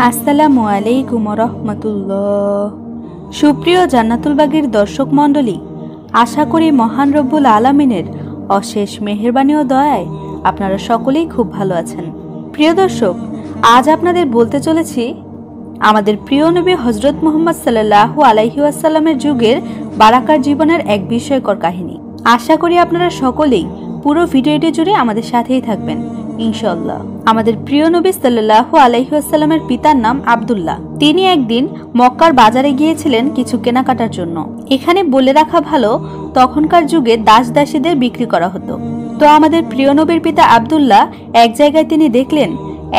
আসসালামু আলাইকুম রহমতুল্লাহ। সুপ্রিয় জান্নাতুল বাগীর দর্শক মণ্ডলী, আশা করি মহান রব্বুল আলামিনের অশেষ মেহেরবানি ও দয়ায় আপনারা সকলেই খুব ভালো আছেন। প্রিয় দর্শক, আজ আপনাদের বলতে চলেছি আমাদের প্রিয় নবী হযরত মুহাম্মদ সাল্লাল্লাহু আলাইহি ওয়াসাল্লামের যুগের বারাকার জীবনের এক বিস্ময়কর কাহিনী। আশা করি আপনারা সকলেই পুরো ভিডিওটি জুড়ে আমাদের সাথেই থাকবেন ইনশাআল্লাহ। আমাদের প্রিয় নবী সাল্লাল্লাহু আলাইহি ওয়াসাল্লামের পিতার নাম আব্দুল্লাহ। তিনি একদিন মক্কার বাজারে গিয়েছিলেন কিছু কেনাকাটার জন্য। এখানে বলে রাখা ভালো, তখনকার যুগে দাস দাসীদের বিক্রি করা হতো। তো আমাদের প্রিয় নবীর পিতা আব্দুল্লাহ এক জায়গায় তিনি দেখলেন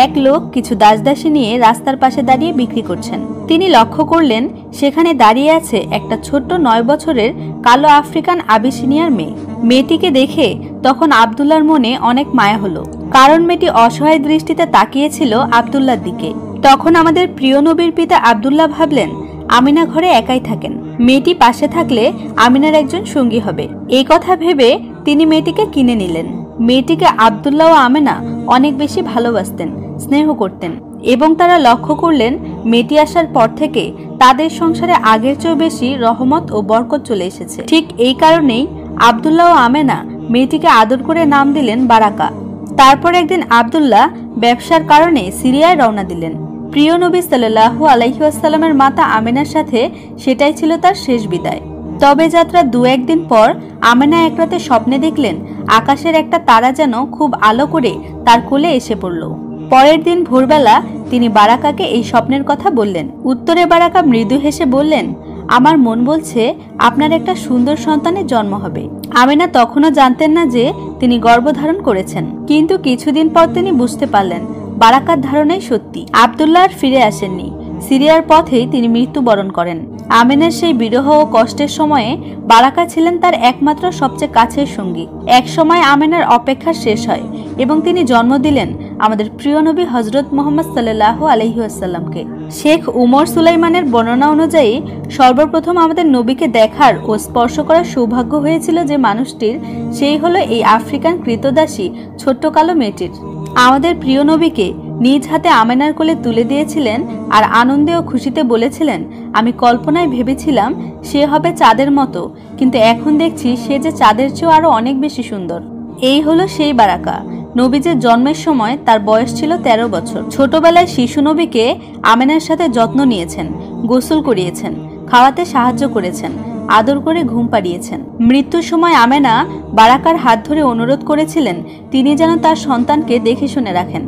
এক লোক কিছু দাস দাসী নিয়ে রাস্তার পাশে দাঁড়িয়ে বিক্রি করছেন। তিনি লক্ষ্য করলেন সেখানে দাঁড়িয়ে আছে একটা ছোট্ট 9 বছরের কালো আফ্রিকান আবিসিনিয়ার মেয়ে। মেয়েটিকে দেখে তখন আব্দুল্লাহর মনে অনেক মায়া হলো, কারণ মেয়েটি অসহায় দৃষ্টিতে তাকিয়েছিল আব্দুল্লাহর দিকে। তখন আমাদের প্রিয় নবীর পিতা আব্দুল্লাহ ভাবলেন আমিনা ঘরে একাই থাকেন, মেয়েটি পাশে থাকলে আমিনার একজন সঙ্গী হবে। এই কথা ভেবে তিনি মেয়েটিকে কিনে নিলেন। মেয়েটিকে আব্দুল্লাহ ও আমিনা অনেক বেশি ভালোবাসতেন, স্নেহ করতেন এবং তারা লক্ষ্য করলেন মেয়েটি আসার পর থেকে তাদের সংসারে আগের চেয়েও বেশি রহমত ও বরকত চলে এসেছে। ঠিক এই কারণেই আব্দুল্লাহ ও আমিনা মেয়েটিকে আদর করে নাম দিলেন বারাকা। তারপর একদিন আব্দুল্লাহ ব্যবসার কারণে সিরিয়ায় রওনা দিলেন। প্রিয় নবী সাল্লাল্লাহু আলাইহি ওয়াসাল্লামের মাতা আমিনার সাথে সেটাই ছিল তার শেষ বিদায়। তবে যাত্রা 2-1 দিন পর আমিনা এক রাতে স্বপ্নে দেখলেন আকাশের একটা তারা যেন খুব আলো করে তার কোলে এসে পড়ল। পরের দিন ভোরবেলা তিনি বারাকাকে এই স্বপ্নের কথা বললেন। উত্তরে বারাকা মৃদু হেসে বললেন, আমার মন বলছে আপনার একটা সুন্দর সন্তানের জন্ম হবে। আমিনা তখনও জানতেন না যে তিনি গর্ভধারণ করেছেন, কিন্তু কিছুদিন পর তিনি বুঝতে পারলেন বারাকার ধারণাই সত্যি। আব্দুল্লাহ আর ফিরে আসেননি। সিরিয়ার পথেই তিনি মৃত্যুবরণ করেন। আমিনার সেই বিরহ ও কষ্টের সময়ে বারাকা ছিলেন তার একমাত্র সবচেয়ে কাছের সঙ্গী। এক সময় আমিনার অপেক্ষা শেষ হয় এবং তিনি জন্ম দিলেন আমাদের প্রিয় নবী হযরত মুহাম্মদ সাল্লাল্লাহু আলাইহি ওয়াসাল্লামকে। শেখ উমর সুলাইমানের বর্ণনা অনুযায়ী সর্বপ্রথম আমাদের নবীকে দেখার ও স্পর্শ করার সৌভাগ্য হয়েছিল যে মানুষটির, সেই হলো এই আফ্রিকান কৃতদাসী ছোট্ট কালো মেয়েটির। আমাদের প্রিয় নবীকে নিজ হাতে আমিনার কোলে তুলে দিয়েছিলেন আর আনন্দে ও খুশিতে বলেছিলেন, আমি কল্পনায় ভেবেছিলাম সে হবে চাঁদের মতো, কিন্তু এখন দেখছি সে যে চাঁদের চেয়েও আরো অনেক বেশি সুন্দর। এই হলো সেই বারাকা। নবীজের জন্মের সময় তার বয়স ছিল 13 বছর। ছোটবেলায় শিশু নবীকে আমিনার সাথে যত্ন নিয়েছেন, গোসল করিয়েছেন, খাওয়াতে সাহায্য করেছেন, আদর করে ঘুম পাড়িয়েছেন। মৃত্যুর সময় আমিনা বারাকার হাত ধরে অনুরোধ করেছিলেন তিনি যেন তার সন্তানকে দেখে শুনে রাখেন।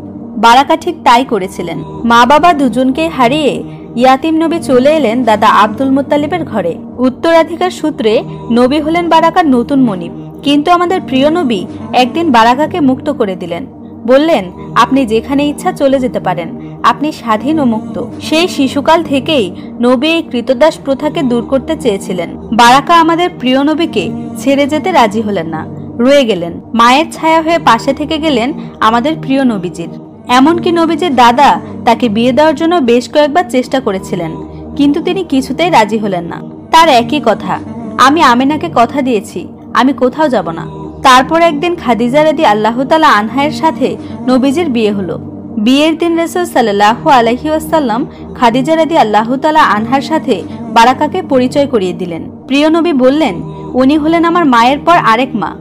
বারাকা ঠিক তাই করেছিলেন। মা বাবা দুজনকে হারিয়ে ইয়াতিম নবী চলে এলেন দাদা আব্দুল মুত্তালিবের ঘরে। উত্তরাধিকার সূত্রে নবী হলেন বারাকার নতুন মনিব। কিন্তু আমাদের প্রিয় নবী একদিন বারাকাকে মুক্ত করে দিলেন। বললেন, আপনি যেখানে ইচ্ছা চলে যেতে পারেন, আপনি স্বাধীন ও মুক্ত। সেই শিশুকাল থেকেই নবী এই কৃতদাস প্রথাকে দূর করতে চেয়েছিলেন। বারাকা আমাদের প্রিয় নবীকে ছেড়ে যেতে রাজি হলেন না, রয়ে গেলেন। মায়ের ছায়া হয়ে পাশে থেকে গেলেন আমাদের প্রিয় নবীজির। এমনকি নবীজির দাদা তাকে বিয়ে দেওয়ার জন্য বেশ কয়েকবার চেষ্টা করেছিলেন, কিন্তু তিনি কিছুতেই রাজি হলেন না। তার একই কথা, আমি আমিনাকে কথা দিয়েছি আমি কোথাও যাব না। তারপর একদিন খাদিজা রাদিয়াল্লাহু তাআলা আনহার সাথে নবীজির বিয়ে হলো। বিয়ের দিন রাসূল সাল্লাল্লাহু আলাইহি ওয়াসাল্লাম খাদিজা রাদিয়াল্লাহু তাআলা আনহার সাথে বারাকাকে পরিচয় করিয়ে দিলেন। প্রিয় নবী বললেন, উনি হলেন আমার মায়ের পর আরেক মা।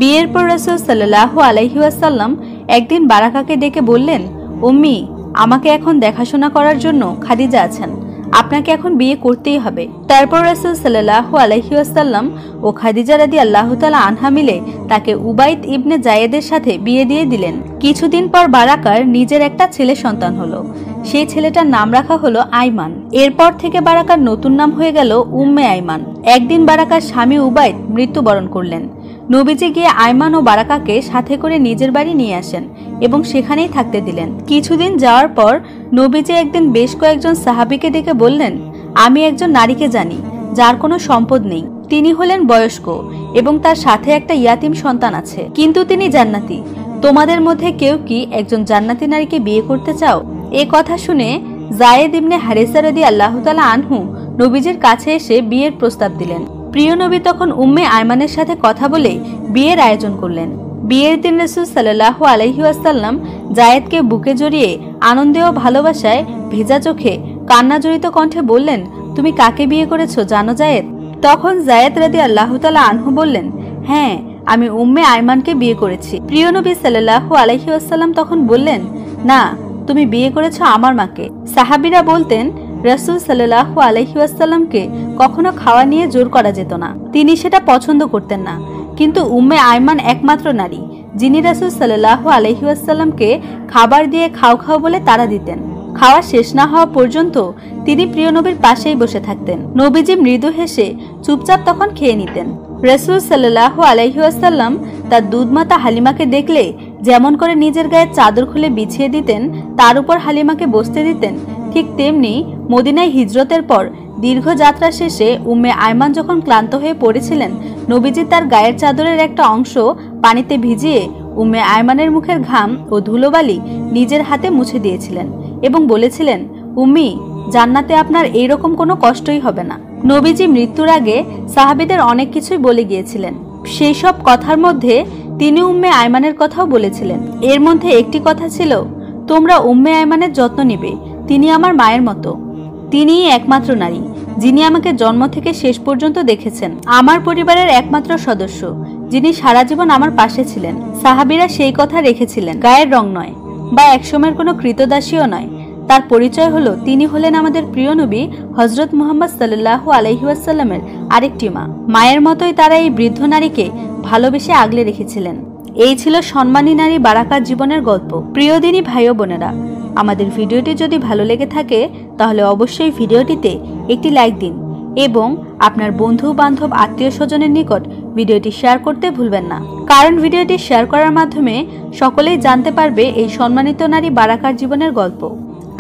বিয়ের পর রাসূল সাল্লাল্লাহু আলাইহি ওয়াসাল্লাম একদিন বারাকাকে ডেকে বললেন, উম্মি, আমাকে এখন দেখাশোনা করার জন্য খাদিজা আছেন, আপনাকে এখন বিয়ে করতেই হবে। তারপর রাসূল সাল্লাল্লাহু আলাইহি ওয়াসাল্লাম ও খাদিজা রাদিয়াল্লাহু তাআলা আনহা মিলে তাকে উবাইদ ইবনে জায়েদের সাথে বিয়ে দিয়ে দিলেন। কিছুদিন পর বারাকার নিজের একটা ছেলে সন্তান হলো। সেই ছেলেটার নাম রাখা হলো আইমান। এরপর থেকে বারাকার নতুন নাম হয়ে গেল উম্মে আইমান। একদিন বারাকার স্বামী উবাইদ মৃত্যুবরণ করলেন। নবীজি গিয়ে আইমান ও বারাকাকে সাথে করে নিজের বাড়ি নিয়ে আসেন এবং সেখানেই থাকতে দিলেন। কিছুদিন যাওয়ার পর নবীজি একদিন বেশ কয়েকজন সাহাবীকে ডেকে বললেন, আমি একজন নারীকে জানি যার কোনো সম্পদ নেই। তিনি হলেন বয়স্ক এবং তার সাথে একটা ইয়াতিম সন্তান আছে, কিন্তু তিনি জান্নাতি। তোমাদের মধ্যে কেউ কি একজন জান্নাতি নারীকে বিয়ে করতে চাও? এ কথা শুনে জায়েদ ইবনে হারিসা রাদিয়াল্লাহু তাআলা আনহু নবীজির কাছে এসে বিয়ের প্রস্তাব দিলেন। প্রিয় নবী তখন উম্মে আইমানের সাথে কথা বলে বিয়ের আয়োজন করলেন। বিয়ের দিন রাসূল সাল্লাল্লাহু আলাইহি ওয়াসাল্লাম জায়েদকে বুকে জড়িয়ে আনন্দে ও ভালোবাসায় ভেজা চোখে কান্না জড়িত কণ্ঠে বললেন, তুমি কাকে বিয়ে করেছো জানো জায়েদ? তখন জায়েদ রাদিয়াল্লাহু তাআলা আনহু বললেন, হ্যাঁ, আমি উম্মে আইমানকে বিয়ে করেছি। প্রিয় নবী সাল্লাল্লাহু আলাইহি ওয়াসাল্লাম তখন বললেন, না, তুমি বিয়ে করেছো আমার মাকে। সাহাবীরা বলতেন, রাসূল সাল্লাল্লাহু আলাইহি ওয়াসাল্লামকে কখনো খাওয়া নিয়ে জোর করা যেত না, তিনি সেটা পছন্দ করতেন না। কিন্তু উম্মে আইমান একমাত্র নারী যিনি রাসূল সাল্লাল্লাহু আলাইহি ওয়াসাল্লামকে খাবার দিয়ে খাও খাও বলে তাড়া দিতেন। খাওয়া শেষ না হওয়া পর্যন্ত তিনি প্রিয় নবীর পাশেই বসে থাকতেন। নবীজি মৃদু হেসে চুপচাপ তখন খেয়ে নিতেন। রাসূল সাল্লাল্লাহু আলাইহি ওয়াসাল্লাম তার দুধমাতা হালিমাকে দেখলে যেমন করে নিজের গায়ে চাদর খুলে বিছিয়ে দিতেন, তার উপর হালিমাকে বসতে দিতেন, ঠিক তেমনি মদিনায় হিজরতের পর দীর্ঘ যাত্রা শেষে উম্মে আইমান যখন ক্লান্ত হয়ে পড়েছিলেন, নবীজি তার গায়ের চাদরের একটা অংশ পানিতে ভিজিয়ে উম্মে আইমানের মুখের ঘাম ও ধুলোবালি নিজের হাতে মুছে দিয়েছিলেন এবং বলেছিলেন, উম্মি, জান্নাতে আপনার এইরকম কোনো কষ্টই হবে না। নবীজি মৃত্যুর আগে সাহাবীদের অনেক কিছুই বলে গিয়েছিলেন। সেই সব কথার মধ্যে তিনি উম্মে আইমানের কথাও বলেছিলেন। এর মধ্যে একটি কথা ছিল, তোমরা উম্মে আইমানের যত্ন নিবে, তিনি আমার মায়ের মতো। তিনিই একমাত্র নারী যিনি আমাকে জন্ম থেকে শেষ পর্যন্ত দেখেছেন, আমার পরিবারের একমাত্র সদস্য যিনি সারা জীবন আমার পাশে ছিলেন। সাহাবীরা সেই কথা রেখেছিলেন, গায়ের রং নয় বা একসময়ের কোনো কৃতদাসীও নয়। তার পরিচয় হলো তিনি হলেন আমাদের প্রিয় নবী হযরত মুহাম্মদ সাল্লাল্লাহু আলাইহি ওয়াসাল্লামের আরেকটি মা। মায়ের মতোই তারা এই বৃদ্ধ নারীকে ভালোবেসে আগলে রেখেছিলেন। এই ছিল সম্মানী নারী বারাকার জীবনের গল্প। প্রিয় দিনী ভাই ও বোনেরা, আমাদের ভিডিওটি যদি ভালো লেগে থাকে তাহলে অবশ্যই ভিডিওটিতে একটি লাইক দিন এবং আপনার বন্ধু বান্ধব আত্মীয় স্বজনের নিকট ভিডিওটি শেয়ার করতে ভুলবেন না, কারণ ভিডিওটি শেয়ার করার মাধ্যমে সকলেই জানতে পারবে এই সম্মানিত নারী বারাকার জীবনের গল্প।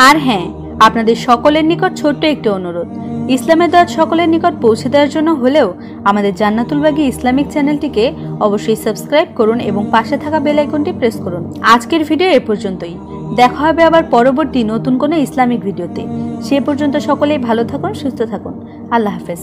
আর হ্যাঁ, আপনাদের সকলের নিকট ছোট্ট একটি অনুরোধ, ইসলামের দাওয়াত সকলের নিকট পৌঁছে দেওয়ার জন্য হলেও আমাদের জান্নাতুল বাগী ইসলামিক চ্যানেলটিকে অবশ্যই সাবস্ক্রাইব করুন এবং পাশে থাকা বেল আইকনটি প্রেস করুন। আজকের ভিডিও এ পর্যন্তই। দেখা হবে আবার পরবর্তী নতুন কোনো ইসলামিক ভিডিওতে। সে পর্যন্ত সকলেই ভালো থাকুন, সুস্থ থাকুন। আল্লাহ হাফেজ।